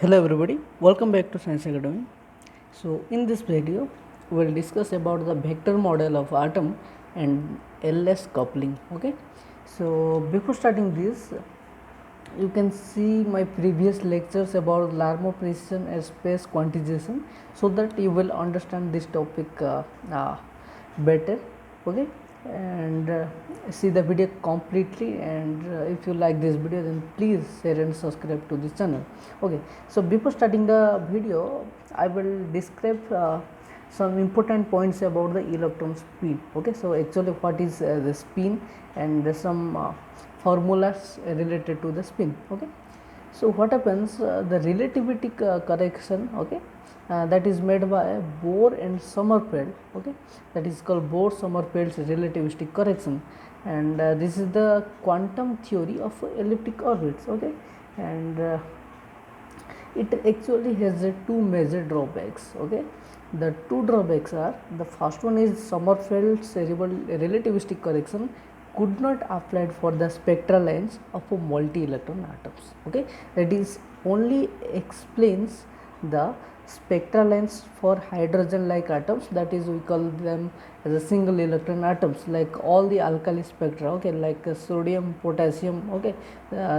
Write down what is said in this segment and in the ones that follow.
Hello everybody, welcome back to Science Academy. So in this video we will discuss about the vector model of atom and LS coupling. Okay, so before starting this, you can see my previous lectures about Larmor precision and space quantization, so that you will understand this topic better. Okay, and see the video completely, and if you like this video, then please share and subscribe to this channel. Okay, so before starting the video, I will describe some important points about the electron spin. Okay, so actually what is the spin, and some formulas related to the spin. Okay, so what happens, the relativity correction, okay, that is made by Bohr and Sommerfeld. Okay, that is called Bohr-Sommerfeld's relativistic correction, and this is the quantum theory of elliptic orbits. Okay, and it actually has two major drawbacks. Okay, the two drawbacks are, the first one is Sommerfeld's relativistic correction could not applied for the spectral lines of a multi-electron atoms. Okay, that is only explains the spectral lines for hydrogen like atoms, that is we call them as a single electron atoms, like all the alkali spectra. Okay, like sodium, potassium. Okay,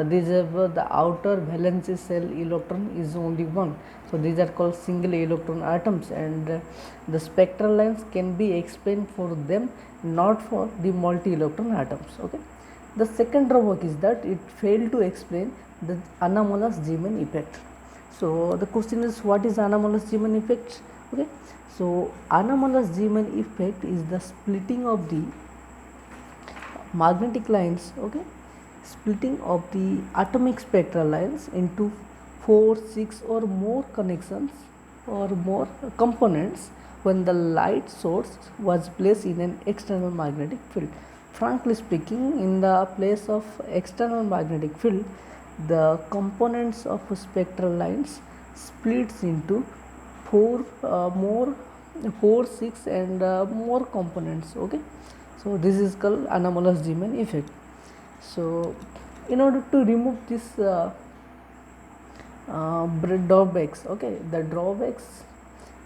these have the outer valence shell electron is only one, so these are called single electron atoms, and the spectral lines can be explained for them, not for the multi electron atoms. Okay, the second drawback is that it failed to explain the anomalous Zeeman effect. So the question is, what is anomalous Zeeman effect? Okay, so anomalous Zeeman effect is the splitting of the magnetic lines. Okay, splitting of the atomic spectral lines into 4, 6 or more connections or more components when the light source was placed in an external magnetic field. Frankly speaking, in the place of external magnetic field, the components of spectral lines splits into 4, 6 and more components. Okay, so this is called anomalous Zeeman effect. So in order to remove this drawbacks, okay, the drawbacks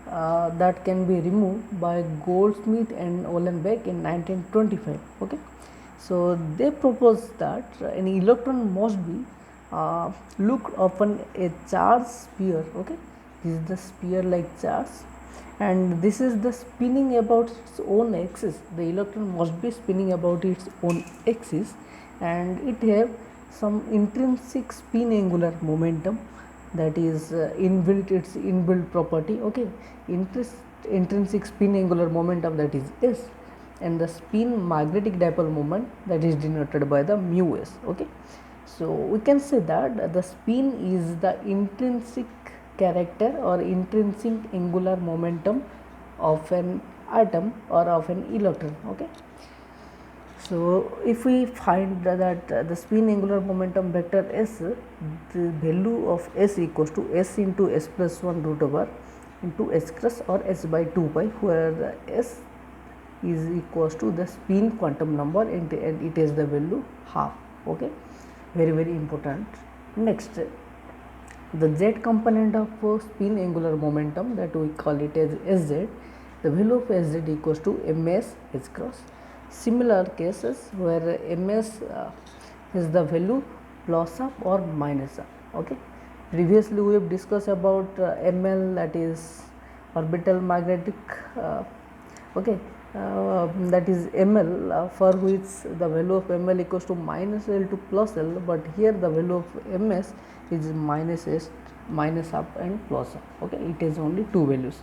that can be removed by Goldsmith and Uhlenbeck in 1925. Okay, so they proposed that an electron must be looked upon a charged sphere. Okay, this is the sphere like charge, and this is the spinning about its own axis. The electron must be spinning about its own axis, and it have some intrinsic spin angular momentum, that is inbuilt, its inbuilt property. Okay, intrinsic spin angular momentum, that is S, and the spin magnetic dipole moment, that is denoted by the mu s. Okay, so we can say that the spin is the intrinsic character or intrinsic angular momentum of an atom or of an electron. Okay, so if we find that the spin angular momentum vector S, the value of S equals to S into S plus 1 root over into S cross or S by 2 pi, where S is equals to the spin quantum number, and it is the value half. Okay, very important. Next, the Z component of spin angular momentum, that we call it as Sz, the value of Sz equals to ms h cross. Similar cases where ms is the value plus up or minus up. Okay, previously we have discussed about ml, that is orbital magnetic. Okay, that is ml, for which the value of ml equals to minus L to plus L, but here the value of ms is minus S, minus up and plus up. Okay, it is only two values.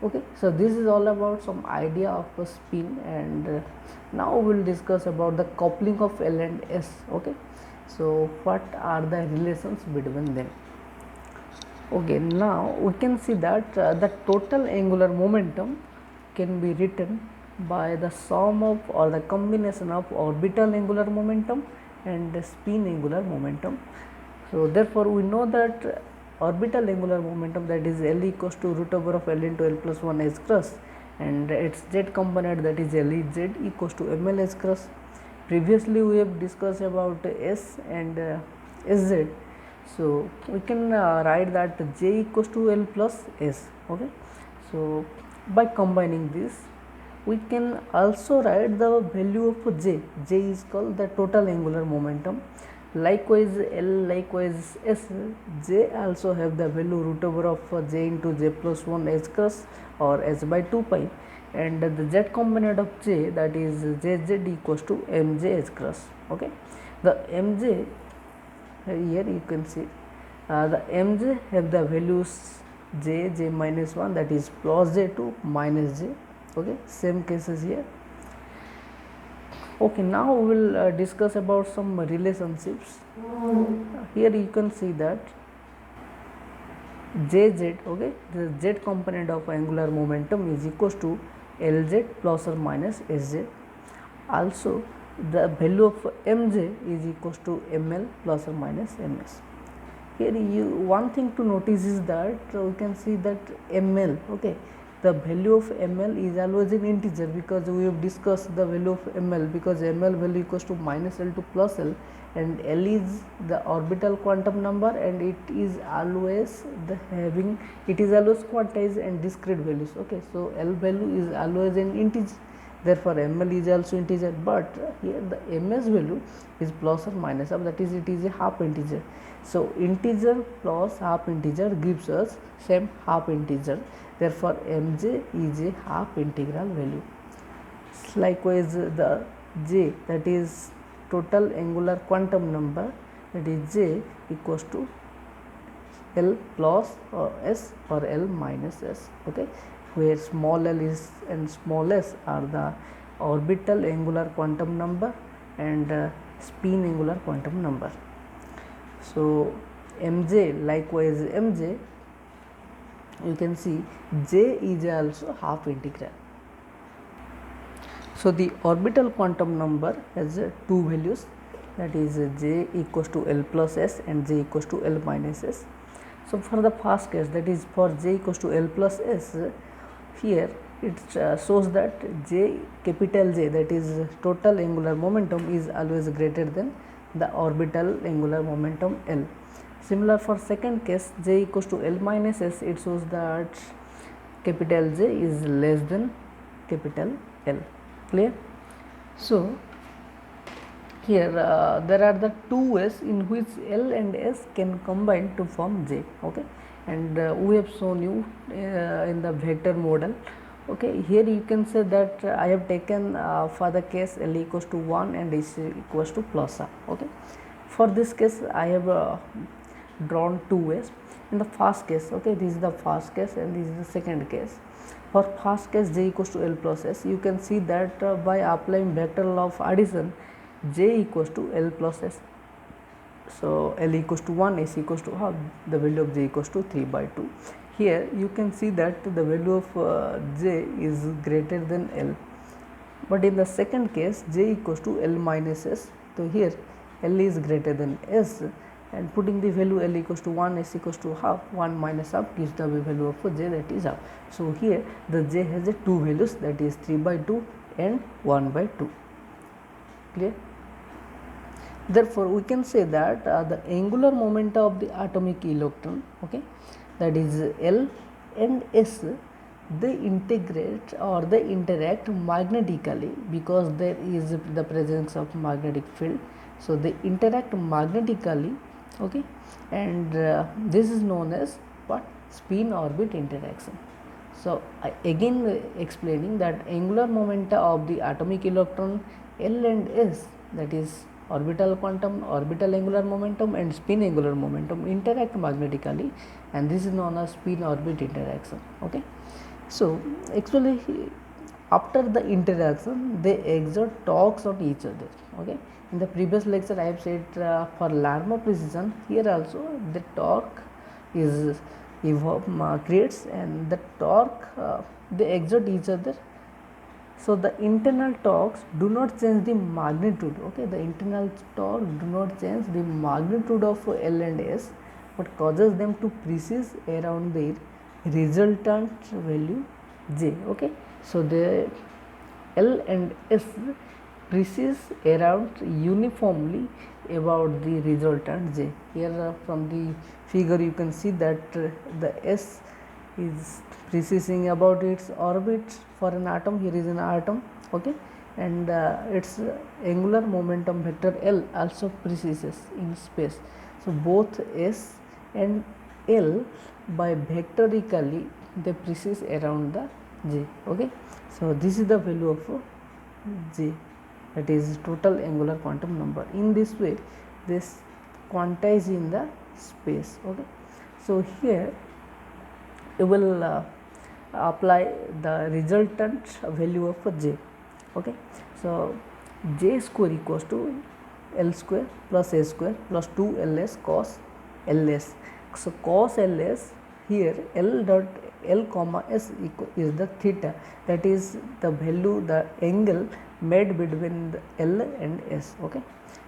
Okay, so this is all about some idea of a spin, and now we will discuss about the coupling of L and S. Okay, so what are the relations between them? Okay, now we can see that the total angular momentum can be written by the sum of or the combination of orbital angular momentum and the spin angular momentum. So therefore we know that orbital angular momentum, that is L equals to root over of L into L plus 1 h cross, and its Z component, that is L E Z, equals to ml h cross. Previously we have discussed about S and Sz, So we can write that j equals to L plus S. Okay, so by combining this, we can also write the value of j. J is called the total angular momentum. Likewise L, likewise S, j also have the value root over of j into j plus 1 h cross or h by 2 pi, and the z component of j, that is jz equals to mj h cross. Okay, the mj here you can see the mj have the values j minus 1, that is plus j2 minus j. Okay, same cases here. Okay, now we will discuss about some relationships. Here you can see that jz, okay, the z component of angular momentum is equals to Lz plus or minus Sz. Also the value of mj is equals to ml plus or minus ms. Here one thing to notice is that we can see that ml, okay, the value of ml is always an integer, because we have discussed the value of ml, because ml value equals to minus L to plus L, and L is the orbital quantum number, and it is always quantized and discrete values. Okay, so L value is always an integer, therefore ml is also integer, but here the ms value is plus or minus half, that is it is a half integer. So integer plus half integer gives us same half integer, therefore mj is a half integral value. Likewise the j, that is total angular quantum number, that is j equals to L plus s or L minus s. Okay, where small l is and small s are the orbital angular quantum number and spin angular quantum number. So mj, likewise mj, you can see j is also half integral. So the orbital quantum number has two values, that is j equals to L plus s and j equals to L minus s. So for the first case, that is for j equals to L plus s, here it shows that j, capital J, that is total angular momentum, is always greater than the orbital angular momentum L. Similar for second case, j equals to L minus s, it shows that capital J is less than capital L. Clear? So here there are the two ways in which L and S can combine to form J. Okay, and we have shown you in the vector model. Okay, here you can say that I have taken for the case L equals to 1 and S equals to plus R. Okay, for this case I have drawn two ways. In the first case, okay, this is the first case and this is the second case. For first case j equals to L plus s, you can see that by applying vector law of addition, j equals to L plus s. So L equals to 1, S equals to half, the value of j equals to 3 by 2. Here you can see that the value of j is greater than L. But in the second case, j equals to L minus s, so here L is greater than s, and putting the value L equals to 1, S equals to half, 1 minus half gives the value of j, that is half. So here the j has two values, that is 3 by 2 and 1 by 2. Clear? Therefore we can say that the angular momentum of the atomic electron, okay, that is L and S, they integrate or they interact magnetically, because there is the presence of magnetic field. So they interact magnetically, okay, and this is known as what? Spin orbit interaction. So again explaining that angular momentum of the atomic electron L and S, that is orbital quantum, orbital angular momentum and spin angular momentum, interact magnetically, and this is known as spin orbit interaction. Okay, so actually after the interaction they exert torques on each other. Okay, in the previous lecture I have said for Larmor precision, here also the torque is creates, and the torque they exert each other. So the internal torques do not change the magnitude. Okay, the internal torque do not change the magnitude of L and S, but causes them to precede around their resultant value J. Okay, so the L and S precede around uniformly about the resultant J. Here from the figure you can see that the S is preceding about its orbit for an atom. Here is an atom, okay, and its angular momentum vector L also precedes in space. So both S and L by vectorically they precede around the J, okay. So this is the value of J, that is total angular quantum number. In this way this quantize in the space, okay. So here you will apply the resultant value of J, okay. So J square equals to L square plus A square plus 2 Ls cos Ls. So cos Ls, here L dot L comma S is the theta, that is the value, the angle made between the L and S, okay.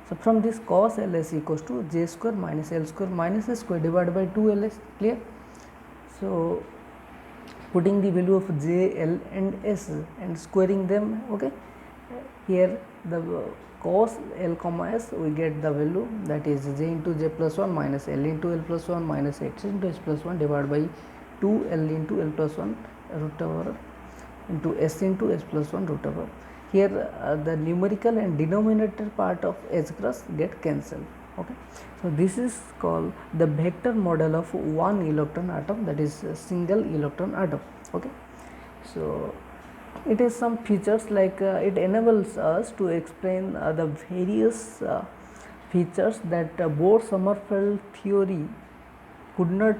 So from this cos Ls equals to J square minus L square minus S square divided by 2 Ls, clear. So putting the value of J, L and S and squaring them, okay, here the cos L comma S we get the value, that is J into J plus 1 minus L into L plus 1 minus H into H plus 1 divided by 2 L into L plus 1 root over into S into S plus 1 root over. Here the numerical and denominator part of H cross get cancelled, okay. So this is called the vector model of one electron atom, that is a single electron atom, okay. So it is some features like it enables us to explain the various features that Bohr-Sommerfeld theory could not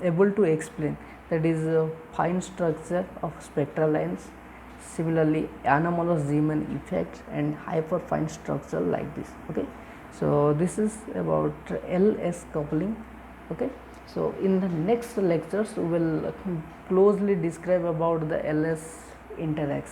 able to explain, that is fine structure of spectral lines, similarly anomalous Zeeman effect and hyperfine structure like this, okay. So this is about LS coupling, okay. So in the next lectures we will closely describe about the LS interaction.